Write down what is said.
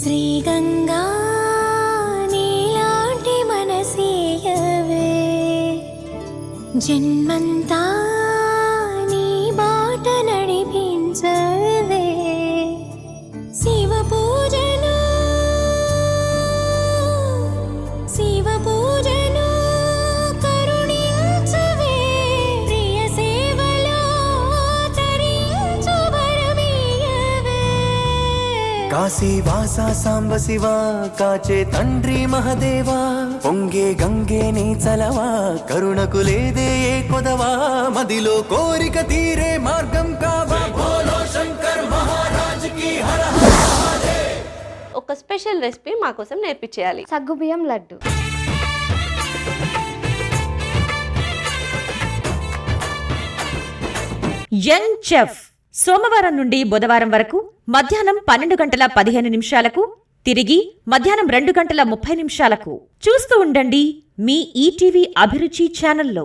శ్రీగంగా నీలాంటి మనసీయవే జన్మంతా నీ బాట నడిపించవే శివ పూజను కరుణించవే ప్రియ సేవలో తరించు వరమీయవే కాశీవాస సాంబ శివ కాచే తండ్రి మహదేవా పొంగే గంగే నీ చలవా కరుణకు లేదే ఏ కొదవా మదిలో కోరిక తీరే మార్గం కావా బోలో శంకర్ మహారాజ్ కి హర హర మహాదేవ్. ఒక స్పెషల్ రెసిపీ మా కోసం నేర్పించేయాలి. సగ్గుబియ్యం లడ్డు. యంగ్ చెఫ్ సోమవారం నుండి బుధవారం వరకు మధ్యాహ్నం 12:15 తిరిగి మధ్యాహ్నం 2:30 చూస్తూ ఉండండి మీ ఈటీవీ అభిరుచి ఛానల్లో.